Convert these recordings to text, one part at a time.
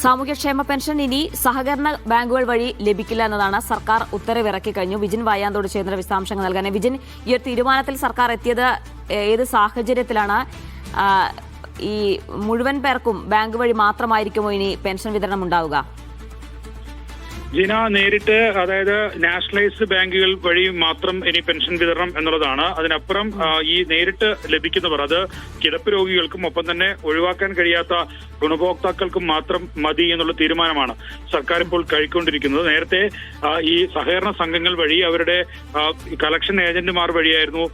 സാമൂഹ്യക്ഷേമ പെൻഷൻ ഇനി സഹകരണ ബാങ്കുകൾ വഴി ലഭിക്കില്ല എന്നതാണ് സർക്കാർ ഉത്തരവിറക്കി കഴിഞ്ഞു. വിജിൻ വായാന്തോട് ചേർന്ന വിശദാംശങ്ങൾ നൽകാൻ. വിജിൻ, ഈ ഒരു തീരുമാനത്തിൽ സർക്കാർ എത്തിയത് ഏത് സാഹചര്യത്തിലാണ്? ഈ മുഴുവൻ പേർക്കും ബാങ്ക് വഴി മാത്രമായിരിക്കുമോ ഇനി പെൻഷൻ വിതരണം ഉണ്ടാവുക? ജിന, നേരിട്ട് അതായത് നാഷണലൈസ്ഡ് ബാങ്കുകൾ വഴി മാത്രം ഇനി പെൻഷൻ വിതരണം എന്നുള്ളതാണ്. അതിനപ്പുറം ഈ നേരിട്ട് ലഭിക്കുന്നവർ, അത് കിടപ്പ് രോഗികൾക്കും ഒപ്പം തന്നെ ഒഴിവാക്കാൻ കഴിയാത്ത ഗുണഭോക്താക്കൾക്കും മാത്രം മതി എന്നുള്ള തീരുമാനമാണ് സർക്കാർ ഇപ്പോൾ കൈക്കൊണ്ടിരിക്കുന്നത്. നേരത്തെ ഈ സഹകരണ സംഘങ്ങൾ വഴി അവരുടെ കളക്ഷൻ ഏജന്റുമാർ വഴിയായിരുന്നു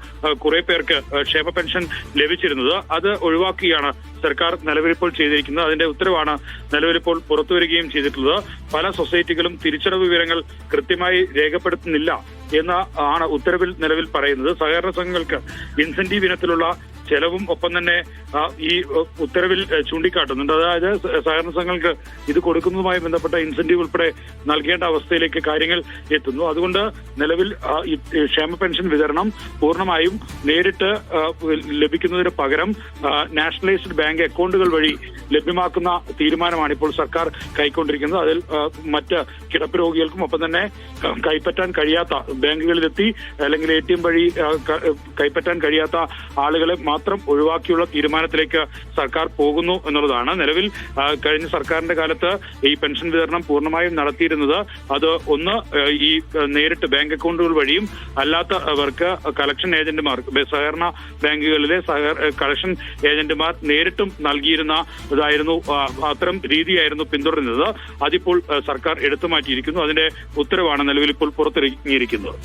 കുറെ പേർക്ക് ക്ഷേമ പെൻഷൻ ലഭിച്ചിരുന്നത്. അത് ഒഴിവാക്കുകയാണ് സർക്കാർ നിലവിലിപ്പോൾ ചെയ്തിരിക്കുന്നത്. അതിന്റെ ഉത്തരവാണ് നിലവിലിപ്പോൾ പുറത്തുവരികയും ചെയ്തിട്ടുള്ളത്. പല സൊസൈറ്റികളും തിരിച്ചടവ് വിവരങ്ങൾ കൃത്യമായി രേഖപ്പെടുത്തുന്നില്ല എന്ന് ആണ് ഉത്തരവിൽ നിലവിൽ പറയുന്നത്. സഹകരണ സംഘങ്ങൾക്ക് ഇൻസെന്റീവ് ഇനത്തിലുള്ള ചെലവും ഒപ്പം തന്നെ ഈ ഉത്തരവിൽ ചൂണ്ടിക്കാട്ടുന്നുണ്ട്. അതായത് സഹകരണ സംഘങ്ങൾക്ക് ഇത് കൊടുക്കുന്നതുമായി ബന്ധപ്പെട്ട ഇൻസെന്റീവ് ഉൾപ്പെടെ നൽകേണ്ട അവസ്ഥയിലേക്ക് കാര്യങ്ങൾ എത്തുന്നു. അതുകൊണ്ട് നിലവിൽ ക്ഷേമ പെൻഷൻ വിതരണം പൂർണ്ണമായും നേരിട്ട് ലഭിക്കുന്നതിന് പകരം നാഷണലൈസ്ഡ് ബാങ്ക് അക്കൗണ്ടുകൾ വഴി ലഭ്യമാക്കുന്ന തീരുമാനമാണ് ഇപ്പോൾ സർക്കാർ കൈക്കൊണ്ടിരിക്കുന്നത്. അതിൽ മറ്റ് കിടപ്പ് രോഗികൾക്കും ഒപ്പം തന്നെ കൈപ്പറ്റാൻ കഴിയാത്ത, ബാങ്കുകളിലെത്തി അല്ലെങ്കിൽ ATM വഴി കൈപ്പറ്റാൻ കഴിയാത്ത ആളുകളെ മാത്രം ഒഴിവാക്കിയുള്ള തീരുമാനത്തിലേക്ക് സർക്കാർ പോകുന്നു എന്നുള്ളതാണ്. നിലവിൽ കഴിഞ്ഞ സർക്കാരിന്റെ കാലത്ത് ഈ പെൻഷൻ വിതരണം പൂർണ്ണമായും നടത്തിയിരുന്നത് അത് ഒന്ന് ഈ നേരിട്ട് ബാങ്ക് അക്കൗണ്ടുകൾ വഴിയും അല്ലാത്തവർക്ക് കളക്ഷൻ ഏജന്റുമാർ, സഹകരണ ബാങ്കുകളിലെ കളക്ഷൻ ഏജന്റുമാർ നേരിട്ടും നൽകിയിരുന്ന ഇതായിരുന്നു, അത്തരം രീതിയായിരുന്നു പിന്തുടരുന്നത്. അതിപ്പോൾ സർക്കാർ എടുത്തു മാറ്റിയിരിക്കുന്നു. അതിന്റെ ഉത്തരവാണ് നിലവിൽ ഇപ്പോൾ പുറത്തിറങ്ങിയിരിക്കുന്നത്.